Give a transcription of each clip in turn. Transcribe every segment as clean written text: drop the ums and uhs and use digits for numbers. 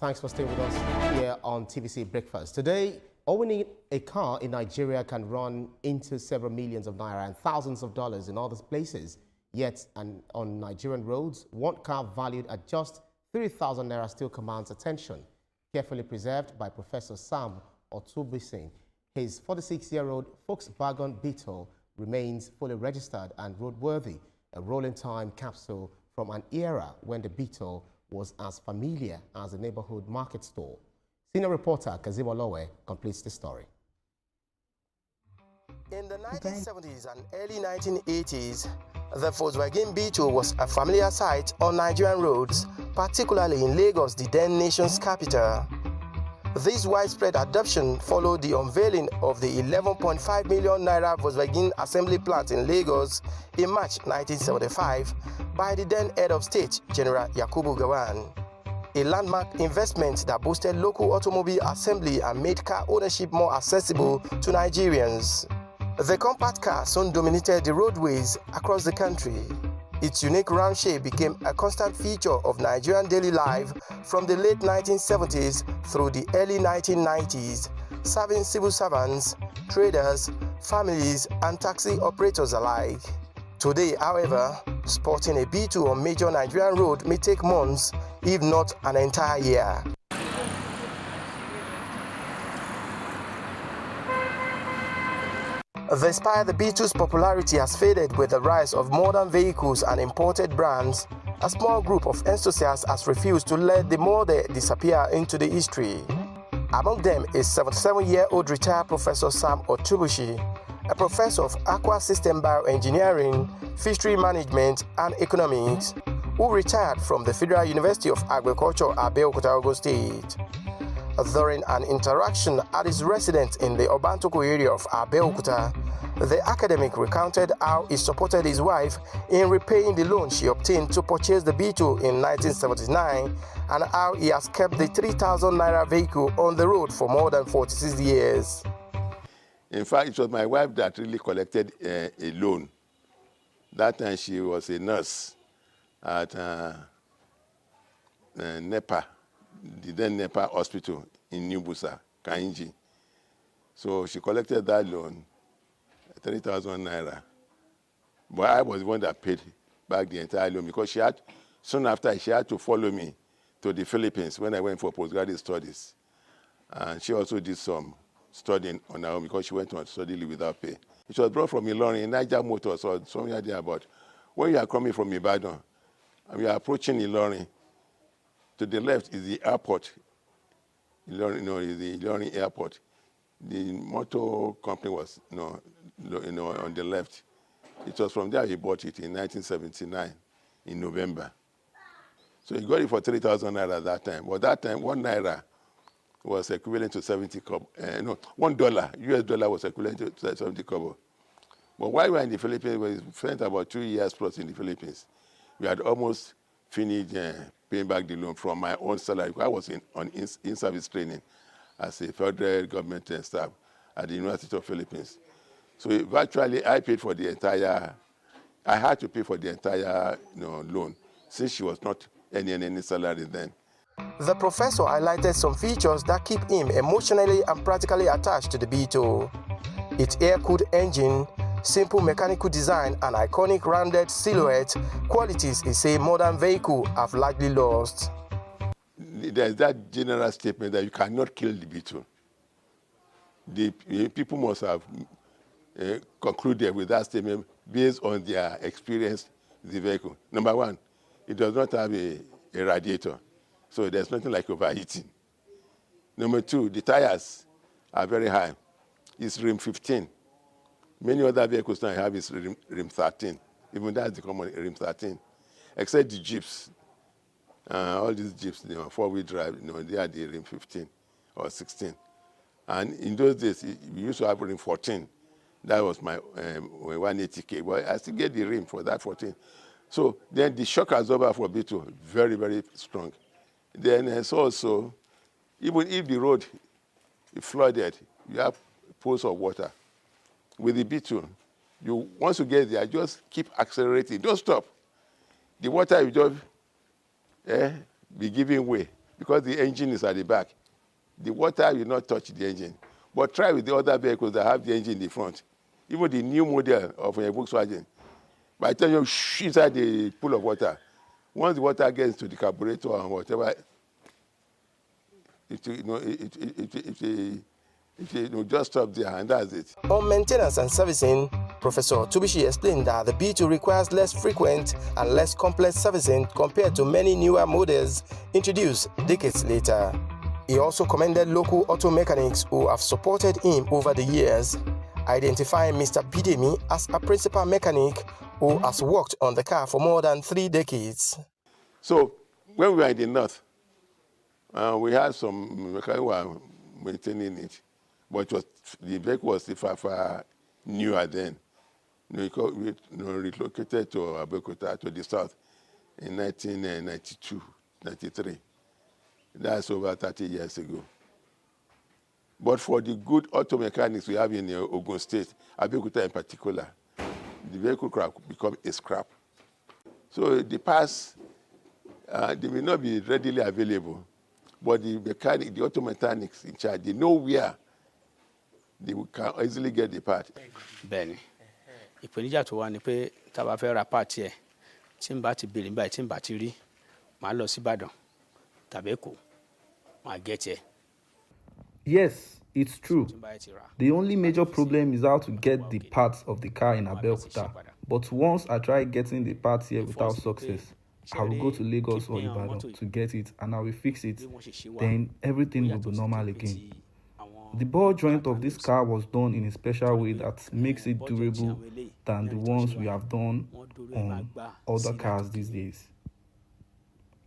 Thanks for staying with us here on TVC Breakfast. Today, owning a car in Nigeria can run into several millions of naira and thousands of dollars in other places. Yet, on Nigerian roads, one car valued at just 3,000 naira still commands attention. Carefully preserved by Professor Sam Otubusin, his 46-year-old Volkswagen Beetle remains fully registered and roadworthy, a rolling time capsule from an era when the Beetle was as familiar as a neighborhood market store. Senior reporter Kazim Olowe completes the story. In the 1970s and early 1980s, the Volkswagen Beetle was a familiar sight on Nigerian roads, particularly in Lagos, the then nation's capital. This widespread adoption followed the unveiling of the 11.5 million naira Volkswagen assembly plant in Lagos in March 1975 by the then head of state, General Yakubu Gowon. A landmark investment that boosted local automobile assembly and made car ownership more accessible to Nigerians. The compact car soon dominated the roadways across the country. Its unique round shape became a constant feature of Nigerian daily life from the late 1970s through the early 1990s, serving civil servants, traders, families, and taxi operators alike. Today, however, sporting a Beetle on major Nigerian road may take months, if not an entire year. Despite the Beetle's popularity has faded with the rise of modern vehicles and imported brands, a small group of enthusiasts has refused to let the model disappear into the history. Among them is 77-year-old retired Professor Sam Otubusin, a professor of aqua system bioengineering, fishery management, and economics, who retired from the Federal University of Agriculture, Abeokuta, Ogun State. During an interaction at his residence in the Obantoko area of Abeokuta, the academic recounted how he supported his wife in repaying the loan she obtained to purchase the Beetle in 1979 and how he has kept the 3,000 naira vehicle on the road for more than 46 years. In fact, it was my wife that really collected a loan. That time she was a nurse at NEPA, the then NEPA hospital in New Busa, Kainji. So she collected that loan, 3,000 naira. But I was the one that paid back the entire loan because she had, soon after, she had to follow me to the Philippines when I went for postgraduate studies. And she also did some studying on her own because she went on study leave without pay. It was brought from Ilorin in Niger Motors or somewhere there, but when you are coming from Ibadan and we are approaching Ilorin, to the left is the airport. Ilorin, is the Ilorin airport. The motor company was on the left. It was from there he bought it in 1979 in November. So he got it for 3,000 naira at that time. But that time, 1 naira was equivalent to 70 kobo. $1 US dollar was equivalent to 70 kobo. But while we were in the Philippines, we spent about 2 years plus in the Philippines. We had almost finished paying back the loan from my own salary. I was on in-service training as a federal government staff at the University of Philippines. So virtually, I paid for the entire. I had to pay for the entire loan since she was not earning any salary then. The professor highlighted some features that keep him emotionally and practically attached to the Beetle. Its air-cooled engine, simple mechanical design, and iconic rounded silhouette, qualities he say modern vehicles have largely lost. There's that general statement that you cannot kill the Beetle. The people must have concluded with that statement based on their experience with the vehicle. Number one, it does not have a radiator, so there's nothing like overheating. Number two, the tires are very high. It's rim 15. Many other vehicles now have is rim 13. Even that's the common rim 13. Except the Jeeps. All these Jeeps, four-wheel drive, they are the rim 15 or 16. And in those days, we used to have rim 14. That was my 180K. But I still get the rim for that 14. So then the shock absorber for Beetle, very, very strong. Then it's also, even if the road is flooded, you have pools of water. With the Beetle, once you get there, just keep accelerating. Don't stop. The water will just be giving way because the engine is at the back. The water will not touch the engine. But try with the other vehicles that have the engine in the front. Even the new model of a Volkswagen. By the time you inside the pool of water, once the water gets to the carburetor and whatever, it will just stop there, and that's it. On maintenance and servicing, Professor Otubusin explained that the Beetle requires less frequent and less complex servicing compared to many newer models introduced decades later. He also commended local auto mechanics who have supported him over the years, identifying Mr. Bidemi as a principal mechanic who has worked on the car for more than 3 decades. So when we were in the north, we had some mechanics who were maintaining it, but the vehicle was far newer then. We relocated to Abeokuta, to the south, in 1992, 93. That's over 30 years ago. But for the good auto mechanics we have in Ogun State, Abeokuta in particular, the vehicle could become a scrap. So the parts, they may not be readily available, but the auto mechanics in charge, they know where they can easily get the part. Benny, ìpèníjà tó wà ní pé tá a bá fẹ́ ra part yẹ tí n bá ti béèrè nígbà tí n bá ti rí màá lọ sí Ìbàdàn tàbí Èkó màá get ẹ. Yes, it's true. The only major problem is how to get the parts of the car in Abeokuta. But once I try getting the parts here without success, I will go to Lagos or Ibadan to get it and I will fix it. Then everything will be normal again. The ball joint of this car was done in a special way that makes it durable than the ones we have done on other cars these days.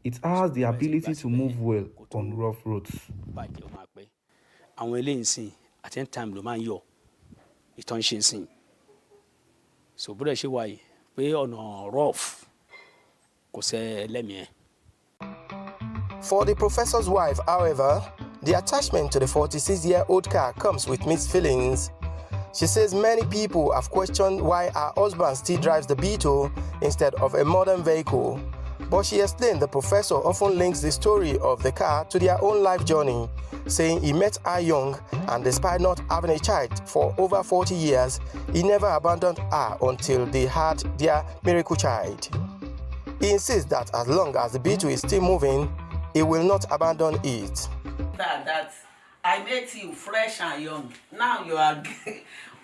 It has the ability to move well on rough roads. Àwọn eléyìí sìn at any time ló máa ń yọ ìtàn ṣe sìn so bó dẹ̀ ṣe wáyé pé ọ̀nà rough kò sẹ́ lẹ́mìí. For the professor's wife, however, the attachment to the 46-year-old car comes with mixed feelings. She says many people have questioned why her husband still drives the Beetle instead of a modern vehicle. But she explained the professor often links the story of the car to their own life journey, saying he met her young and despite not having a child for over 40 years, he never abandoned her until they had their miracle child. He insists that as long as the Beetle is still moving, he will not abandon it. That I met you fresh and young. Now you are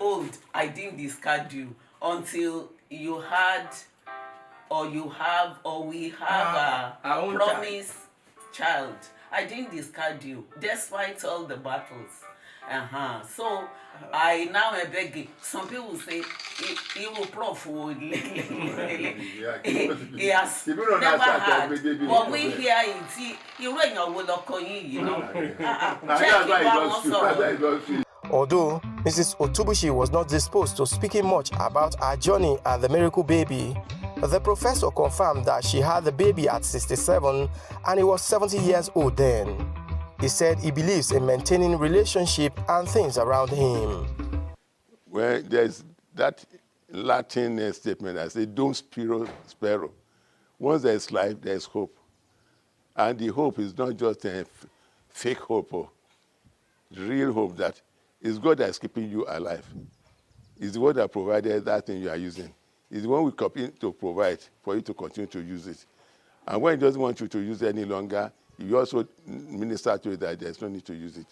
old. I didn't discard you until you had or you have or we have a promised child. I didn't discard you despite all the battles. So I now beg you. Some people say he will prof. He has never had. But we hear it. He ran your you know. Although Mrs. Otubusin was not disposed to speaking much about her journey and the miracle baby, the professor confirmed that she had the baby at 67 and he was 70 years old then. He said he believes in maintaining relationship and things around him. Well, there's that Latin statement that says, "Dum spero." Once there is life, there is hope. And the hope is not just a fake hope, the real hope that it's God that is keeping you alive. It's the one that provided that thing you are using. It's the one we copy to provide for you to continue to use it. And when he doesn't want you to use it any longer, you also minister to it that there's no need to use it.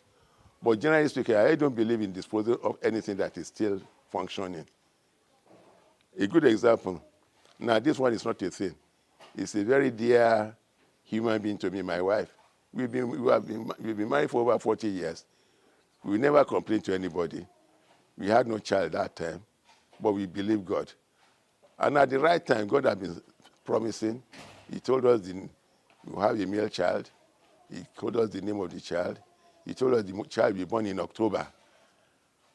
But generally speaking, I don't believe in disposal of anything that is still functioning. A good example, now this one is not a thing. It's a very dear human being to me, my wife. We've been married for over 40 years. We never complained to anybody. We had no child that time, but we believe God. And at the right time, God had been promising. He told us we'll have a male child. He told us the name of the child. He told us the child will be born in October.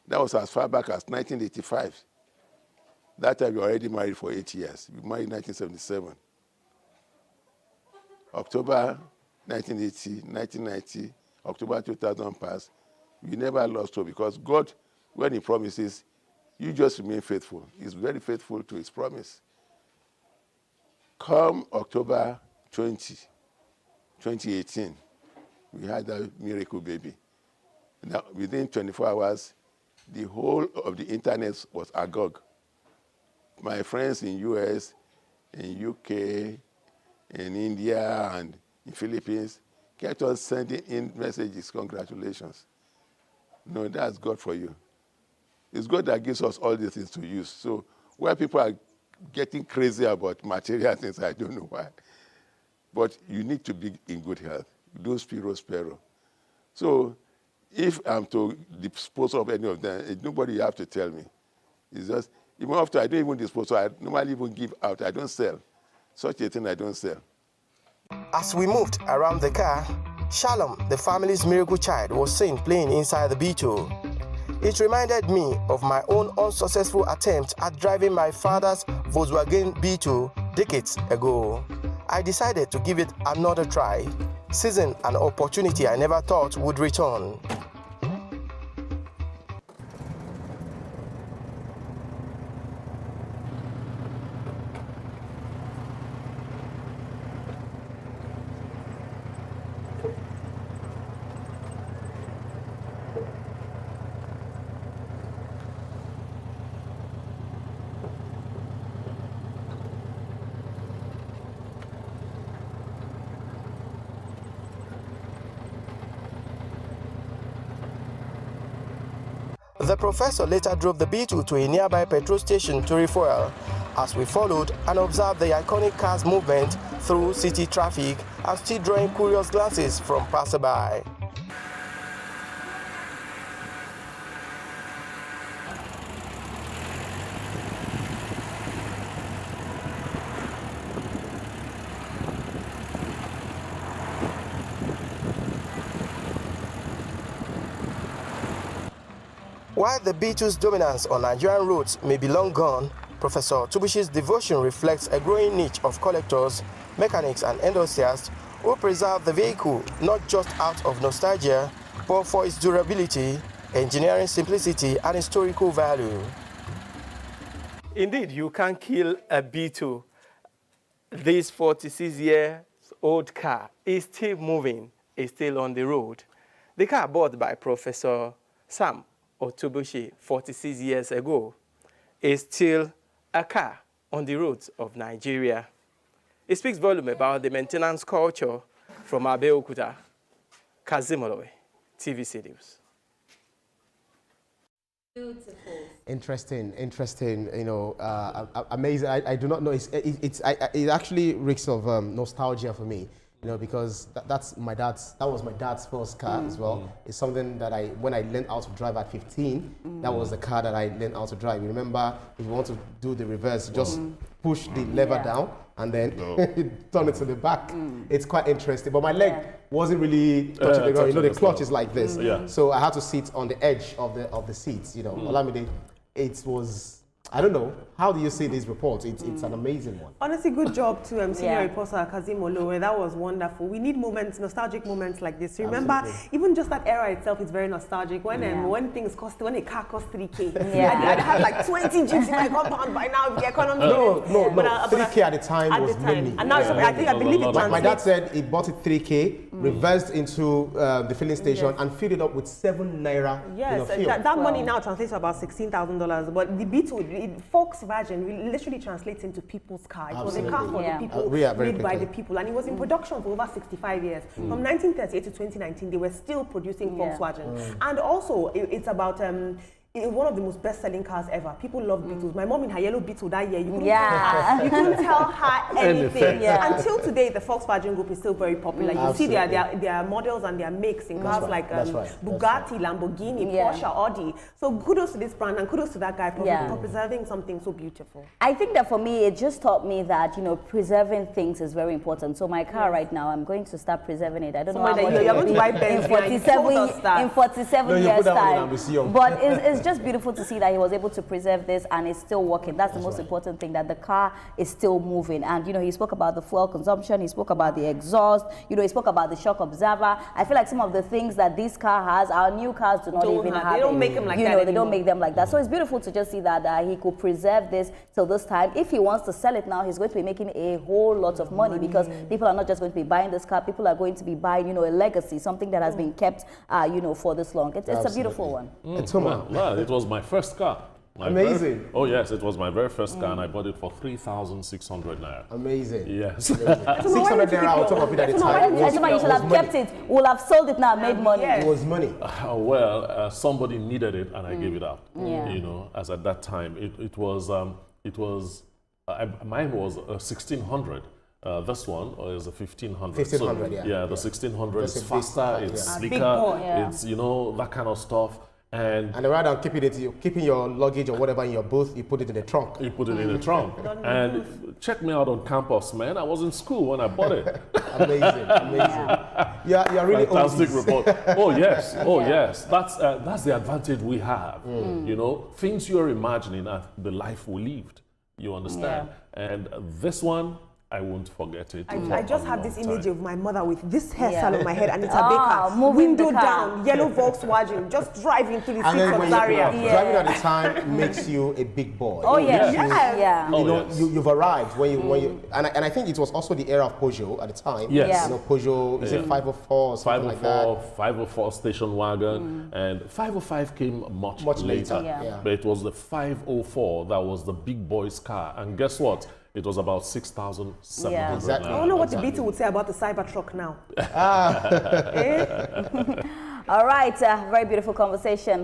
That was as far back as 1985. That time we were already married for 8 years. We married in 1977. October 1980, 1990, October 2000 passed. We never lost hope because God, when he promises, you just remain faithful. He's very faithful to his promise. Come October 2018, we had a miracle baby. Now, within 24 hours, the whole of the internet was agog. My friends in US, in UK, in India, and in Philippines kept on sending in messages, congratulations. No, that's God for you. It's God that gives us all these things to use. So where people are getting crazy about material things, I don't know why. But you need to be in good health. Don't spero. So if I'm to dispose of any of them, nobody have to tell me. It's just, even after I don't even dispose of, I normally even give out. I don't sell. Such a thing I don't sell. As we moved around the car, Shalom, the family's miracle child, was seen playing inside the Beetle. It reminded me of my own unsuccessful attempt at driving my father's Volkswagen Beetle decades ago. I decided to give it another try, seizing an opportunity I never thought would return. The professor later drove the Beetle to a nearby petrol station to refuel, as we followed and observed the iconic car's movement through city traffic and still drawing curious glances from passerby. While the Beetle's dominance on Nigerian roads may be long gone, Professor Otubusin's devotion reflects a growing niche of collectors, mechanics and enthusiasts who preserve the vehicle not just out of nostalgia, but for its durability, engineering simplicity and historical value. Indeed, you can't kill a Beetle. This 46-year-old car is still moving, is still on the road. The car bought by Professor Sam Otubusin 46 years ago is still a car on the roads of Nigeria. It speaks volume about the maintenance culture from Abeokuta. Kazimolowe, TVC News. Beautiful. Interesting, amazing. I do not know. It actually reeks of nostalgia for me. Because that was my dad's first car as well. It's something that when I learned how to drive at 15, that was the car that I learned how to drive. You remember, if you want to do the reverse, just push the lever down and then turn it to the back. It's quite interesting. But my leg wasn't really touching the ground. The clutch is like this. So I had to sit on the edge of the seats. Olamide, it was, I don't know. How do you see these reports? It's an amazing one. Honestly, good job to senior reporter Kazimolowe. That was wonderful. We need moments, nostalgic moments like this. Remember, even just that era itself is very nostalgic. When when a car cost 3K, I'd have like 20 Jeeps in my compound by now. The economy. No. 3K at the time was many. And now I believe it. My dad said he bought it 3K, reversed into the filling station, and filled it up with 7 naira. Yes, that money now translates to about $16,000. But the Beetle, Volkswagen literally translates into people's car. It was a car for the people, made by the people, and it was in production for over 65 years. From 1938 to 2019, they were still producing Volkswagen. And also, it's about one of the most best-selling cars ever. People love Beetles. My mom in her yellow Beetle that year, you couldn't tell her anything. Until today, the Volkswagen Group is still very popular. You see their models and their makes in cars like Bugatti, Lamborghini, Porsche, Audi. So kudos to this brand and kudos to that guy for preserving something so beautiful. I think that for me, it just taught me that, preserving things is very important. So my car right now, I'm going to start preserving it. I don't know how much you're going to buy Benz in 47 years' time. But it's just beautiful to see that he was able to preserve this and it's still working. That's the most important thing, that the car is still moving. And, you know, he spoke about the fuel consumption, he spoke about the exhaust, you know, he spoke about the shock absorber. I feel like some of the things that this car has, our new cars do not even have. They don't make them like that. You know, they don't make them like that. So it's beautiful to just see that he could preserve this till this time. If he wants to sell it now, he's going to be making a whole lot of money because people are not just going to be buying this car, people are going to be buying, you know, a legacy, something that has been kept, you know, for this long. It's a beautiful one. Well, it was my first car. Amazing. Oh yes, it was my very first car, and I bought it for 3,600 naira. Amazing. Yes. 600 naira on top of it at the time. You should have kept it. We'll have sold it now and made money. It was money. Somebody needed it, and I gave it out. Yeah. You know, as at that time, it was mine was 1,600. This one is a 1,500. 1,500, yeah. Yeah, the 1,600 is faster, it's sleeker, it's, you know, that kind of stuff. And rather than keeping your luggage or whatever in your booth, you put it in the trunk. You put it in the trunk. And check me out on campus, man. I was in school when I bought it. Amazing. You're really fantastic report. Oh yes, yes. That's the advantage we have. You know, things you're imagining are the life we lived. You understand? And this one, I won't forget it. I just have this image of my mother with this hairstyle on my head and it's a baker. Moving window down, yellow Volkswagen, just driving through the streets of Zaria. Driving at the time makes you a big boy. Oh yeah. You know, you've arrived when you and I think it was also the era of Peugeot at the time. Yes. You know, Peugeot, is it 504 or something like that? 504 station wagon, and 505 came much later. But it was the 504 that was the big boy's car. And guess what? It was about 6,700. Exactly. I don't know what the Beetle would say about the Cybertruck now. All right, very beautiful conversation. But